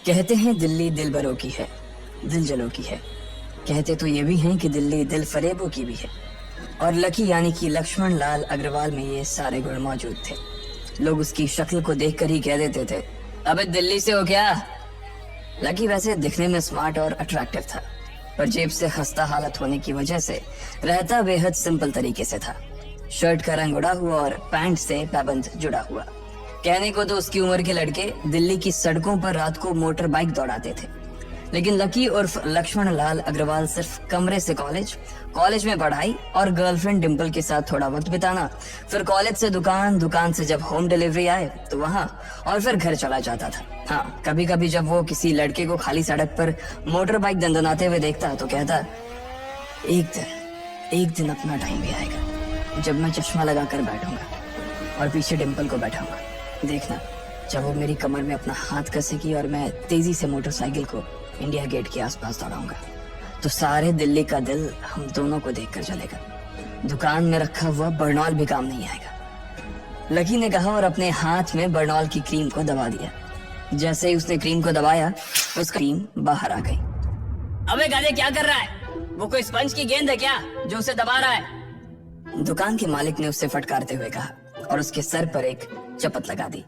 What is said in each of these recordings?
कहते हैं दिल्ली दिल बरों की है, दिल जलों की है। कहते तो ये भी हैं कि दिल्ली दिल फरेबों की भी है। और लकी यानी कि लक्ष्मण लाल अग्रवाल में ये सारे गुण मौजूद थे। लोग उसकी शक्ल को देखकर ही कह देते थे, अबे दिल्ली से हो क्या? लकी वैसे दिखने में स्मार्ट और अट्रैक्टिव था, पर जेब से खस्ता हालत होने की वजह से रहता बेहद सिंपल तरीके से था। शर्ट का रंग उड़ा हुआ और पैंट से पाबंद जुड़ा हुआ। कहने को तो उसकी उम्र के लड़के दिल्ली की सड़कों पर रात को मोटर बाइक दौड़ाते थे, लेकिन लकी उर्फ लक्ष्मण लाल अग्रवाल सिर्फ कमरे से कॉलेज में पढ़ाई और गर्लफ्रेंड डिम्पल के साथ थोड़ा वक्त बिताना, फिर कॉलेज से दुकान, दुकान से जब होम डिलीवरी आए तो वहाँ, और फिर घर चला जाता था। हाँ, कभी कभी जब वो किसी लड़के को खाली सड़क पर मोटर बाइक दंदनाते हुए देखता तो कहता, एक दिन अपना टाइम भी आएगा जब मैं चश्मा लगाकर बैठूंगा और पीछे डिम्पल को बैठाऊंगा। देखना, जब वो मेरी कमर में अपना हाथ कसेगी और मैं तेजी से मोटरसाइकिल को इंडिया गेट के आसपास दौड़ाऊंगा, तो सारे दिल्ली का दिल हम दोनों को देखकर जलेगा। दुकान में रखा हुआ बर्नॉल भी काम नहीं आएगा। लकी ने कहा और अपने हाथ में बर्नॉल की क्रीम को दबा दिया। जैसे ही उसने क्रीम को दबाया, उसका क्रीम बाहर आ गई। अबे गाने क्या कर रहा है? वो कोई स्पंज की गेंद है क्या जो उसे दबा रहा है? दुकान के मालिक ने उससे फटकारते हुए कहा और उसके सर पर एक चपत लगा दी।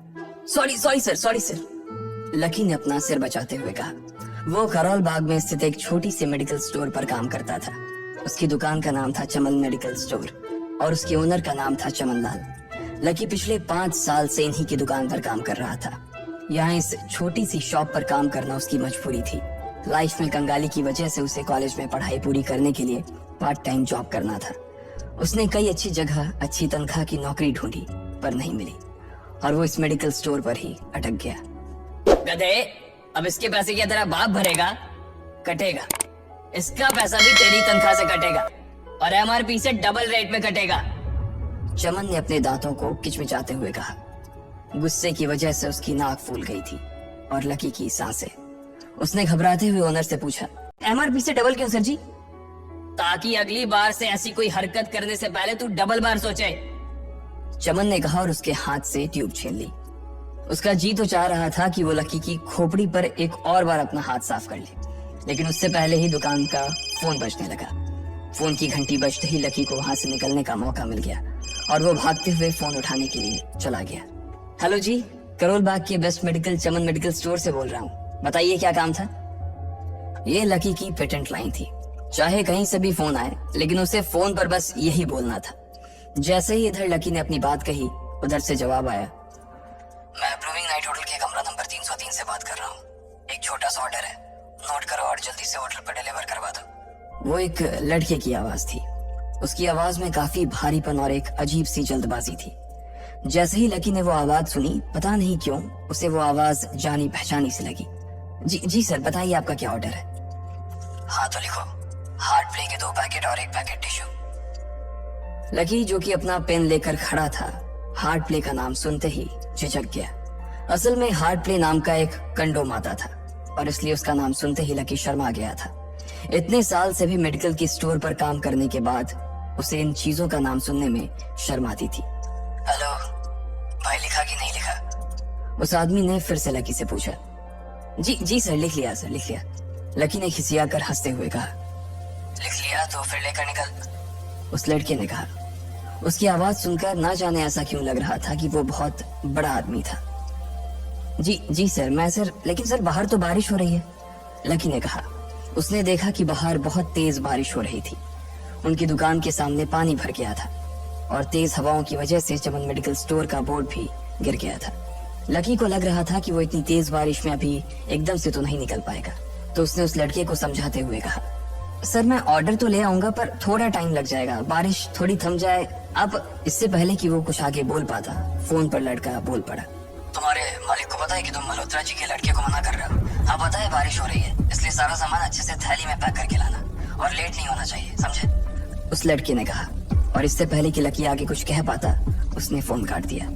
Sorry sir. लकी ने अपना सिर बचाते हुए कहा। वो करोल बाग में स्थित एक छोटी सी मेडिकल स्टोर पर काम करता था। उसकी दुकान का नाम था चमन मेडिकल स्टोर और उसके ओनर का नाम था चमन लाल। लकी पिछले 5 साल से इन्हीं की दुकान पर काम कर रहा था। यहाँ इस छोटी सी शॉप पर काम करना उसकी मजबूरी थी। लाइफ में कंगाली की वजह से उसे कॉलेज में पढ़ाई पूरी करने के लिए पार्ट टाइम जॉब करना था। उसने कई अच्छी जगह अच्छी तनख्वाह की नौकरी ढूंढी पर नहीं मिली और वो इस मेडिकल स्टोर पर ही अटक गया। गधे, अब इसके पैसे क्या तेरा बाप भरेगा? कटेगा। इसका पैसा भी तेरी तनख्वाह से कटेगा और एमआरपी से डबल रेट में कटेगा। चमन ने अपने दांतों को किचमिचाते हुए कहा। गुस्से की वजह से उसकी नाक फूल गई थी और लकी की सांसें। उसने घबराते हुए ओनर से पूछा, एमआरपी से डबल क्यों सर जी? ताकि अगली बार से ऐसी कोई हरकत करने से पहले तू डबल बार सोचे। चमन ने कहा और उसके हाथ से ट्यूब छीन ली। उसका जी तो चाह रहा था कि वो लकी की खोपड़ी पर एक और बार अपना हाथ साफ कर ले, लेकिन उससे पहले ही दुकान का फोन बजने लगा। फोन की घंटी बजते ही लकी को वहां से निकलने का मौका मिल गया और वो भागते हुए फोन उठाने के लिए चला गया। हेलो जी, करोल बाग के बेस्ट मेडिकल चमन मेडिकल स्टोर से बोल रहा हूँ, बताइए क्या काम था? ये लकी की पेटेंट लाइन थी। चाहे कहीं से भी फोन आए, लेकिन उसे फोन पर बस यही बोलना था। जैसे ही इधर लकी ने अपनी बात कही, उधर से जवाब आया, मैं अप्रूविंग नाइट होटल के कमरा नंबर 303 से बात कर रहा हूँ। एक छोटा सा ऑर्डर है, नोट करो और जल्दी से होटल पर डिलीवर करवा दो। वो एक लड़के की आवाज थी। उसकी आवाज में काफी भारीपन और एक अजीब सी जल्दबाजी थी। जैसे ही लकी ने वो आवाज सुनी, पता नहीं क्यों उसे वो आवाज जानी पहचानी सी लगी। जी सर, बताइए आपका क्या ऑर्डर है? हाँ तो लिखो, हार्ट प्ले के 2 पैकेट और 1 पैकेट टिश्यू। लकी जो कि अपना पेन लेकर खड़ा था, हार्ट प्ले का नाम सुनते ही झिझक गया। असल में हार्ट प्ले नाम का एक कंडोम आता था और इसलिए उसका नाम सुनते ही लकी शर्मा गया था। इतने साल से भी मेडिकल की स्टोर पर काम करने के बाद उसे इन चीजों का नाम सुनने में शर्म आती थी। हेलो भाई, लिखा कि नहीं लिखा? उस आदमी ने फिर से लकी से पूछा। जी सर, लिख लिया सर, लिख लिया। लकी ने खिसियाकर हंसते हुए कहा। लिख लिया तो फिर लेकर निकल, उस लड़के ने कहा। उसकी आवाज सुनकर ना जाने ऐसा क्यों लग रहा था कि वो बहुत बड़ा आदमी था। जी सर, मैं सर, लेकिन सर बाहर तो बारिश हो रही है, लकी ने कहा। उसने देखा कि बाहर बहुत तेज बारिश हो रही थी। उनकी दुकान के सामने पानी भर गया था और तेज हवाओं की वजह से चमन मेडिकल स्टोर का बोर्ड भी गिर गया था। लकी को लग रहा था कि वो इतनी तेज बारिश में अभी एकदम से तो नहीं निकल पाएगा, तो उसने उस लड़के को समझाते हुए कहा, सर मैं ऑर्डर तो ले आऊंगा पर थोड़ा टाइम लग जाएगा, बारिश थोड़ी थम जाए। अब इससे पहले कि वो कुछ आगे बोल पाता, फोन पर लड़का बोल पड़ा। तुम्हारे मालिक को पता है कि तुम मल्होत्रा जी के लड़के को मना कर रहे हो? हाँ पता है, बारिश हो रही है, इसलिए सारा सामान अच्छे से थैली में पैक करके लाना और लेट नहीं होना चाहिए, समझे? उस लड़के ने कहा और इससे पहले कि लकी आगे कुछ कह पाता, उसने फोन काट दिया।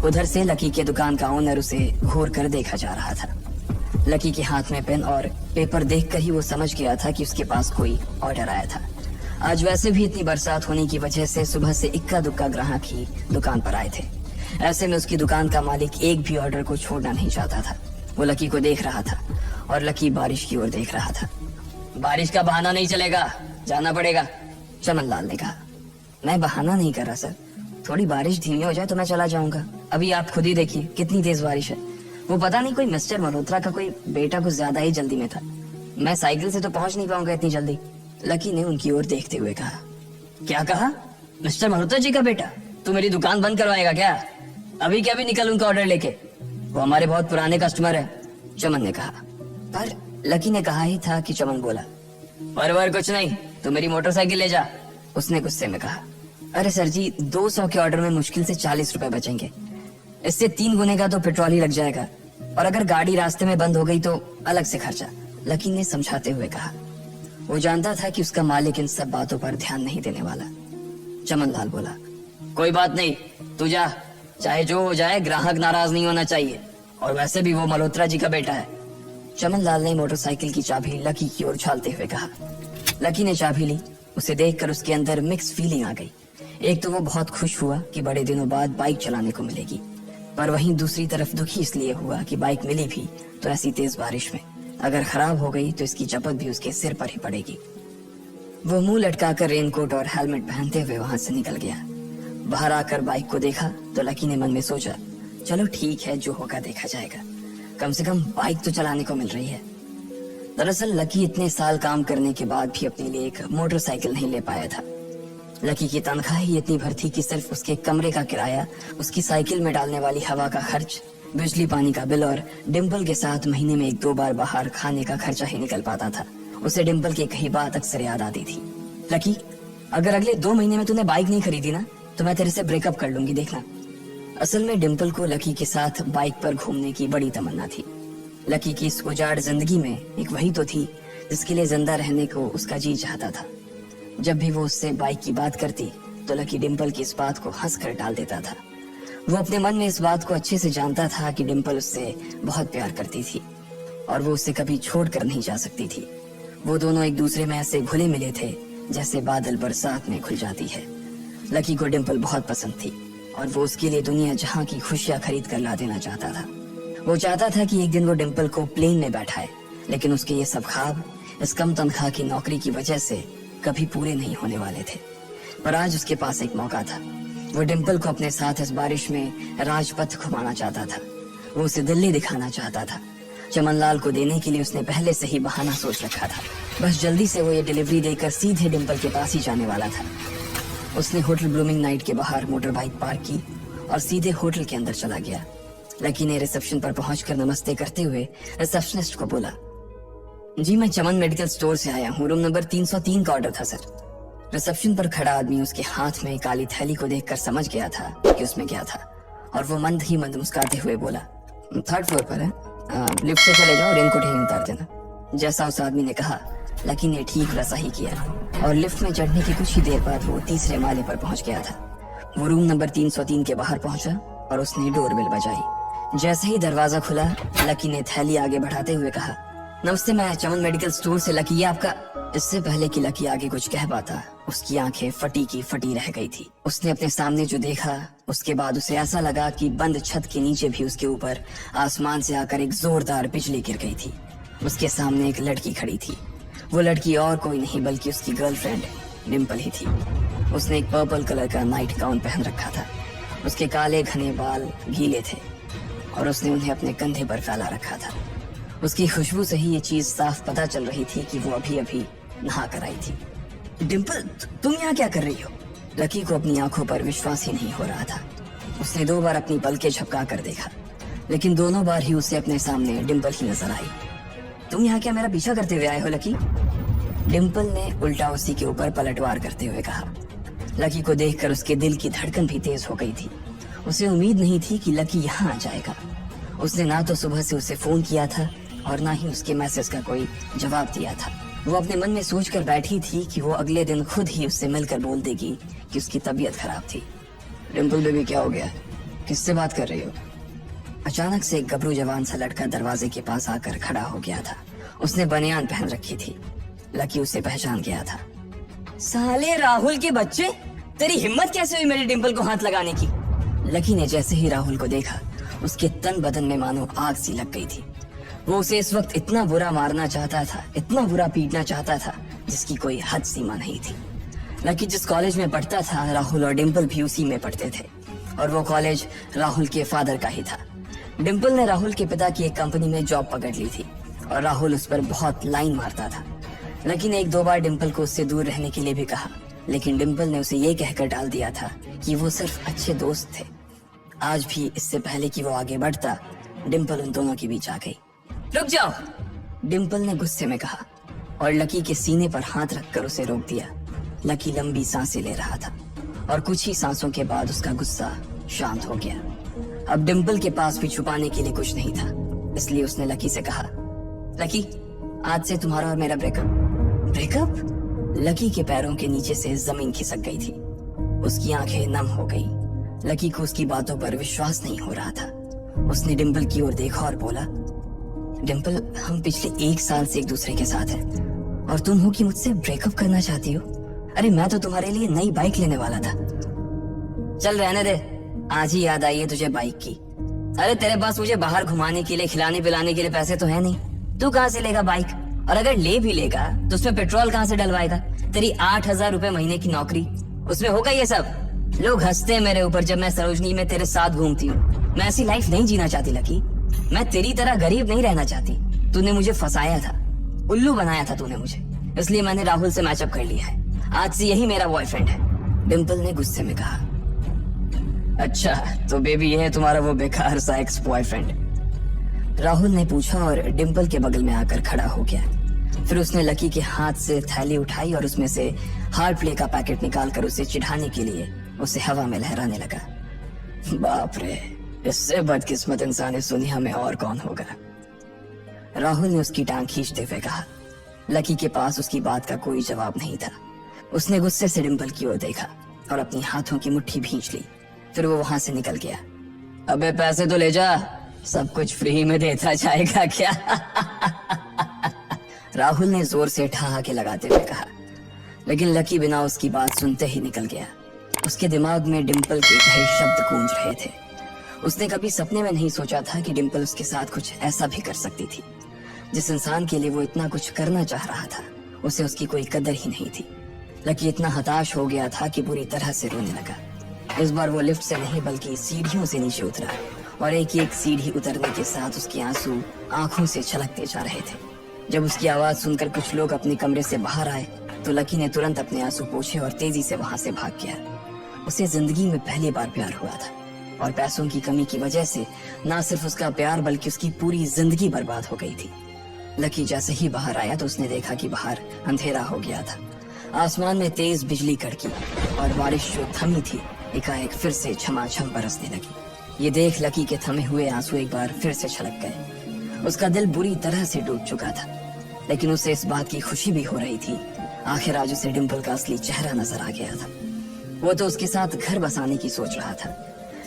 उधर से लकी के दुकान का ओनर उसे घूर कर देखा जा रहा था। लकी के हाथ में पेन और पेपर देखकर ही वो समझ गया था कि उसके पास कोई ऑर्डर आया था। आज वैसे भी इतनी बरसात होने की वजह से सुबह से इक्का दुक्का ग्राहक ही दुकान पर आए थे। ऐसे में उसकी दुकान का मालिक एक भी ऑर्डर को छोड़ना नहीं चाहता था। वो लकी को देख रहा था और लकी बारिश की ओर देख रहा था। बारिश का बहाना नहीं चलेगा, जाना पड़ेगा, चमन लाल ने कहा। मैं बहाना नहीं कर रहा सर, थोड़ी बारिश धीमी हो जाए तो मैं चला जाऊंगा। अभी आप खुद ही देखिए कितनी तेज बारिश है। वो पता नहीं कोई मिस्टर मल्होत्रा का कोई बेटा कुछ ज्यादा ही जल्दी में था। मैं साइकिल से तो पहुंच नहीं पाऊंगा इतनी जल्दी। लकी ने उनकी ओर देखते हुए कहा। क्या कहा? मिस्टर मल्होत्रा जी का बेटा? तू मेरी दुकान बंद करवाएगा क्या? अभी क्या भी निकल उनका ऑर्डर लेके, वो हमारे बहुत पुराने कस्टमर है, चमन ने कहा। पर लकी ने कहा ही था कि चमन बोला। पर कुछ नहीं, तू मेरी मोटरसाइकिल ले जा, उसने गुस्से में कहा। अरे सर जी, 200 के ऑर्डर में मुश्किल से 40 रुपए बचेंगे, इससे 3 गुने का तो पेट्रोल ही लग जाएगा, और अगर गाड़ी रास्ते में बंद हो गई तो अलग से खर्चा, लकी ने समझाते हुए कहा। वो जानता था कि उसका मालिक इन सब बातों पर ध्यान नहीं देने वाला। चमन लाल बोला। कोई बात नहीं, तू जा, चाहे जो हो जाए ग्राहक नाराज नहीं होना चाहिए, और वैसे भी वो मल्होत्रा जी का बेटा है। चमन लाल ने मोटरसाइकिल की चाबी लकी की ओर उछालते हुए कहा। लकी ने चाबी ली। उसे देखकर उसके अंदर मिक्स फीलिंग आ गई। एक तो वो बहुत खुश हुआ कि बड़े दिनों बाद बाइक चलाने को मिलेगी, पर वहीं दूसरी तरफ दुखी इसलिए हुआ कि बाइक मिली भी तो ऐसी तेज बारिश में अगर खराब हो गई तो इसकी चपत भी उसके सिर पर ही पड़ेगी। वो मुंह लटकाकर रेनकोट और हेलमेट पहनते हुए वहां से निकल गया। बाहर आकर बाइक को देखा तो लकी ने मन में सोचा, चलो ठीक है, जो होगा देखा जाएगा, कम से कम बाइक तो चलाने को मिल रही है। दरअसल लकी इतने साल काम करने के बाद भी अपने लिए एक मोटरसाइकिल नहीं ले पाया था। लकी की तनख्वाह ही इतनी भर थी कि सिर्फ उसके कमरे का किराया, उसकी साइकिल में डालने वाली हवा का खर्च, बिजली पानी का बिल और डिम्पल के साथ महीने में 1-2 बार बाहर खाने का खर्चा ही निकल पाता था। उसे डिम्पल की कही बात अक्सर याद आती थी। लकी, अगर अगले 2 महीने में तूने बाइक नहीं खरीदी ना तो मैं तेरे से ब्रेकअप कर लूंगी, देखना। असल में डिम्पल को लकी के साथ बाइक पर घूमने की बड़ी तमन्ना थी। लकी की इस उजाड़ जिंदगी में एक वही तो थी जिसके लिए जिंदा रहने को उसका जी चाहता था। जब भी वो उससे बाइक की बात करती तो लकी डिम्पल की इस बात को हंस कर टाल देता था। वो अपने मन में इस बात को अच्छे से जानता था कि डिम्पल उससे बहुत प्यार करती थी और वो उससे कभी छोड़ कर नहीं जा सकती थी। वो दोनों एक दूसरे में ऐसे घुले मिले थे जैसे बादल बरसात में घुल जाती है। लकी को डिम्पल बहुत पसंद थी और वो उसके लिए दुनिया जहां की खुशियां खरीद कर ला देना चाहता था। वो चाहता था कि एक दिन वो डिम्पल को प्लेन में बैठाए, लेकिन उसके ये सब ख्वाब इस कम तनख्वाह की नौकरी की वजह से कभी पूरे नहीं होने वाले थे। पर आज उसके पास एक मौका था। वो डिम्पल को अपने साथ इस बारिश में राजपथ घुमाना चाहता था। वो उसे दिल्ली दिखाना चाहता था। चमनलाल को देने के लिए उसने पहले से ही बहाना सोच रखा था। बस जल्दी से वो ये डिलीवरी देकर सीधे डिम्पल के पास ही जाने वाला था। उसने होटल ब्लूमिंग नाइट के बाहर मोटर बाइक पार्क की और सीधे होटल के अंदर चला गया। लकी ने रिसेप्शन पर पहुंचकर नमस्ते करते हुए रिसेप्शनिस्ट को बोला, जी मैं चमन मेडिकल स्टोर से आया हूँ, रूम नंबर 303 का ऑर्डर था सर। रिसेप्शन पर खड़ा आदमी उसके हाथ में काली थैली को देखकर समझ गया था कि उसमें क्या था और वो मंद ही मंद मुस्कुराते हुए बोला, 3rd फ्लोर पर है, लिफ्ट से चले जाओ, रेनकोट यहीं उतार देना। जैसा उस आदमी ने कहा लकी ने ठीक वैसा ही किया और लिफ्ट में चढ़ने की कुछ ही देर बाद वो 3रे माले पर पहुंच गया था। वो रूम नंबर 303 के बाहर पहुंचा और उसने डोरबेल बजाई। जैसे ही दरवाजा खुला लकी ने थैली आगे बढ़ाते हुए कहा, नमस्ते, मैं चमन मेडिकल स्टोर से लकी, ये आपका। इससे पहले कि लकी आगे कुछ कह पाता उसकी आंखें फटी की फटी रह गई थी। उसने अपने सामने जो देखा उसके बाद उसे ऐसा लगा कि बंद छत के नीचे भी उसके ऊपर आसमान से आकर एक जोरदार बिजली गिर गई थी। उसके सामने एक लड़की खड़ी थी। वो लड़की और कोई नहीं बल्कि उसकी गर्लफ्रेंड डिम्पल ही थी। उसने एक पर्पल कलर का नाइट गाउन पहन रखा था। उसके काले घने बाल गीले थे और उसने उन्हें अपने कंधे पर फैला रखा था। उसकी खुशबू से ही ये चीज साफ पता चल रही थी कि वो अभी अभी नहा कर आई थी। डिम्पल, तुम यहाँ क्या कर रही हो? लकी को अपनी आंखों पर विश्वास ही नहीं हो रहा था। उसने 2 बार अपनी पलकें झपका कर देखा, लेकिन दोनों बार ही उसे अपने सामने डिम्पल ही नजर आई। तुम यहाँ क्या मेरा पीछा करते हुए आए हो लकी? डिम्पल ने उल्टा उसी के ऊपर पलटवार करते हुए कहा। लकी को देखकर उसके दिल की धड़कन भी तेज हो गई थी। उसे उम्मीद नहीं थी कि लकी यहाँ आ जाएगा। उसने ना तो सुबह से उसे फोन किया था और ना ही उसके मैसेज का कोई जवाब दिया था। वो अपने मन में सोचकर बैठी थी कि वो अगले दिन खुद ही उससे मिलकर बोल देगी कि उसकी तबीयत खराब थी। डिम्पल बेबी, क्या हो गया? किससे बात कर रही हो? अचानक से एक गबरू जवान सा लड़का दरवाजे के पास आकर खड़ा हो गया था। उसने बनियान पहन रखी थी। लकी उसे पहचान गया था। साले राहुल के बच्चे, तेरी हिम्मत कैसे हुई मेरी डिम्पल को हाथ लगाने की? लकी ने जैसे ही राहुल को देखा उसके तन बदन में मानो आग सी लग गई थी। वो उसे इस वक्त इतना बुरा मारना चाहता था, इतना बुरा पीटना चाहता था, जिसकी कोई हद सीमा नहीं थी। लकी जिस कॉलेज में पढ़ता था, राहुल और डिम्पल भी उसी में पढ़ते थे, और वो कॉलेज राहुल के फादर का ही था। डिम्पल ने राहुल के पिता की एक कंपनी में जॉब पकड़ ली थी और राहुल उस पर बहुत लाइन मारता था। लकी ने 1-2 बार डिम्पल को उससे दूर रहने के लिए भी कहा, लेकिन डिम्पल ने उसे ये कहकर टाल दिया था कि वो सिर्फ अच्छे दोस्त थे। आज भी इससे पहले कि वो आगे बढ़ता, डिम्पल उन दोनों के बीच आ गई। रुक जाओ, डिम्पल ने गुस्से में कहा और लकी के सीने पर हाथ रखकर उसे रोक दिया। लकी लंबी सांसें ले रहा था और कुछ ही सांसों के बाद उसका गुस्सा शांत हो गया। अब डिम्पल के पास भी छुपाने के लिए कुछ नहीं था, इसलिए उसने लकी से कहा, लकी, आज से तुम्हारा और मेरा ब्रेकअप। ब्रेकअप? लकी के पैरों के नीचे से जमीन खिसक गई थी। उसकी आंखें नम हो गई। लकी को उसकी बातों पर विश्वास नहीं हो रहा था। उसने डिम्पल की ओर देखा और बोला, डिम्पल, हम पिछले 1 साल से एक दूसरे के साथ हैं और तुम हो कि मुझसे ब्रेकअप करना चाहती हो? अरे मैं तो तुम्हारे लिए नई बाइक लेने वाला था। चल रहने दे, आज ही याद आई है तुझे बाइक की। अरे तेरे पास मुझे बाहर घुमाने के लिए, खिलाने पिलाने के लिए पैसे तो है नहीं, तू कहाँ से लेगा बाइक? और अगर ले भी लेगा तो उसमें पेट्रोल कहाँ से डलवाएगा? तेरी 8,000 रुपए महीने की नौकरी, उसमें होगा ये सब? लोग हंसते हैं मेरे ऊपर जब मैं सरोजनी में तेरे साथ घूमती हूँ। मैं ऐसी लाइफ नहीं जीना चाहती लकी। मैं तेरी तरह गरीब नहीं रहना चाहती। तूने मुझे फंसाया था, उल्लू बनाया था तूने मुझे, इसलिए मैंने राहुल से मैचअप कर लिया है। आज से यही मेरा बॉयफ्रेंड है, डिम्पल ने गुस्से में कहा। अच्छा, तो बेबी ये है तुम्हारा वो बेकार सा एक्स बॉयफ्रेंड? राहुल ने पूछा और डिम्पल के बगल में आकर खड़ा हो गया। फिर उसने लकी के हाथ से थैली उठाई और उसमें से हार्ड प्ले का पैकेट निकालकर उसे चिढ़ाने के लिए उसे हवा में लहराने लगा। बाप रे, इससे बदकिस्मत इंसान इस दुनिया में और कौन होगा? राहुल ने उसकी टांग खींचते हुए कहा। लकी के पास उसकी बात का कोई जवाब नहीं था। उसने गुस्से से डिम्पल की ओर देखा और अपनी हाथों की मुट्ठी भींच ली। फिर वो वहां से निकल गया। अबे पैसे तो ले जा, सब कुछ फ्री में देता जाएगा क्या? राहुल ने जोर से ठहाके लगाते हुए कहा, लेकिन लकी बिना उसकी बात सुनते ही निकल गया। उसके दिमाग में डिम्पल के कई शब्द गूंज रहे थे। उसने कभी सपने में नहीं सोचा था कि डिम्पल उसके साथ कुछ ऐसा भी कर सकती थी। जिस इंसान के लिए वो इतना कुछ करना चाह रहा था, उसे उसकी कोई कदर ही नहीं थी। लकी इतना हताश हो गया था कि बुरी तरह से रोने लगा। इस बार वो लिफ्ट से नहीं बल्कि सीढ़ियों से नीचे उतरा और एक सीढ़ी उतरने के साथ उसके आंसू आंखों से छलकते जा रहे थे। जब उसकी आवाज सुनकर कुछ लोग अपने कमरे से बाहर आए तो लकी ने तुरंत अपने आंसू पोंछे और तेजी से वहां से भाग गया। उसे जिंदगी में पहली बार प्यार हुआ था और पैसों की कमी की वजह से न सिर्फ उसका प्यार बल्कि उसकी पूरी जिंदगी बर्बाद हो गई थी। लकी जैसे ही बाहर आया तो उसने देखा कि बाहर अंधेरा हो गया था। आसमान में तेज बिजली कड़की और बारिश जो थमी थी एकाएक फिर से झमाझम बरसने लगी। ये देख लकी के थमे हुए आंसू एक बार फिर से छलक गए। उसका दिल बुरी तरह से टूट चुका था, लेकिन उसे इस बात की खुशी भी हो रही थी। आखिर आज उसे डिम्पल का असली चेहरा नजर आ गया था। वो तो उसके साथ घर बसाने की सोच रहा था,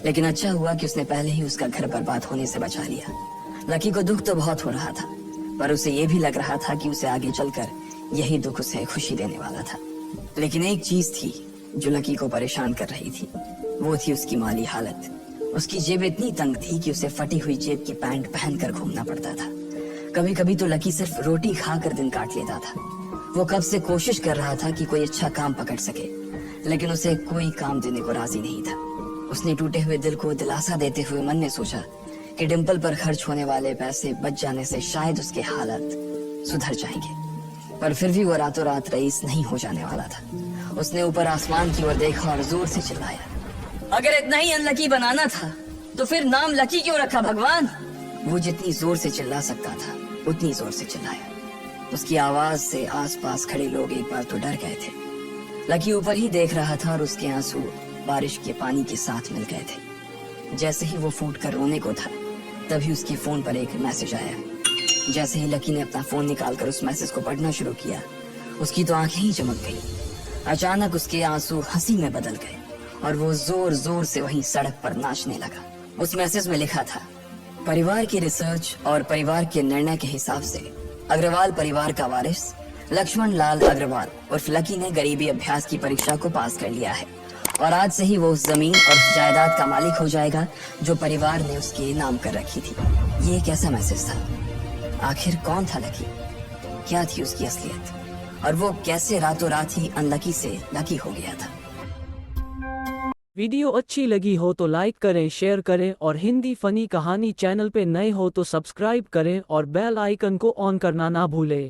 लेकिन अच्छा हुआ कि उसने पहले ही उसका घर बर्बाद होने से बचा लिया। लकी को दुख तो बहुत हो रहा था, पर उसे ये भी लग रहा था कि उसे आगे चलकर यही दुख उसे खुशी देने वाला था। लेकिन एक चीज थी जो लकी को परेशान कर रही थी, वो थी उसकी माली हालत। उसकी जेब इतनी तंग थी कि उसे फटी हुई जेब की पैंट पहनकर घूमना पड़ता था। कभी कभी तो लकी सिर्फ रोटी खाकर दिन काट लेता था। वो कब से कोशिश कर रहा था कि कोई अच्छा काम पकड़ सके, लेकिन उसे कोई काम देने को राजी नहीं था। उसने टूटे हुए दिल को दिलासा देते हुए मन में सोचा कि डिम्पल पर खर्च होने वाले पैसे बच जाने से शायद उसके हालत सुधर जाएंगे, पर फिर भी वो रातों रात रईस नहीं हो जाने वाला था। उसने ऊपर आसमान की ओर देखा और जोर से चिल्लाया, अगर इतना ही अनलकी बनाना था तो फिर नाम लकी क्यों रखा भगवान? वो जितनी जोर से चिल्ला सकता था उतनी जोर से चिल्लाया। उसकी आवाज से आसपास खड़े लोग एक बार तो डर गए थे। लकी ऊपर ही देख रहा था और उसके आंसू बारिश के पानी के साथ मिल गए थे। जैसे ही वो फूट कर रोने को था, तभी उसके फोन पर एक मैसेज आया। जैसे ही लकी ने अपना फोन निकालकर उस मैसेज को पढ़ना शुरू किया, उसकी तो आंखें ही चमक गई। अचानक उसके आंसू हंसी में बदल गए और वो जोर जोर से वहीं सड़क पर नाचने लगा। उस मैसेज में लिखा था, परिवार की रिसर्च और परिवार के निर्णय के हिसाब से अग्रवाल परिवार का वारिस लक्ष्मण लाल अग्रवाल उर्फ लकी ने गरीबी अभ्यास की परीक्षा को पास कर लिया है और आज से ही वो उस जमीन और उस जायदाद का मालिक हो जाएगा जो परिवार ने उसके नाम कर रखी थी। ये कैसा मैसेज था? आखिर कौन था लकी? क्या थी उसकी असलियत? और वो कैसे रातों रात ही अनलकी से लकी हो गया था? वीडियो अच्छी लगी हो तो लाइक करें, शेयर करें और हिंदी फनी कहानी चैनल पे नए हो तो सब्सक्राइब करें और बेल आइकन को ऑन करना ना भूलें।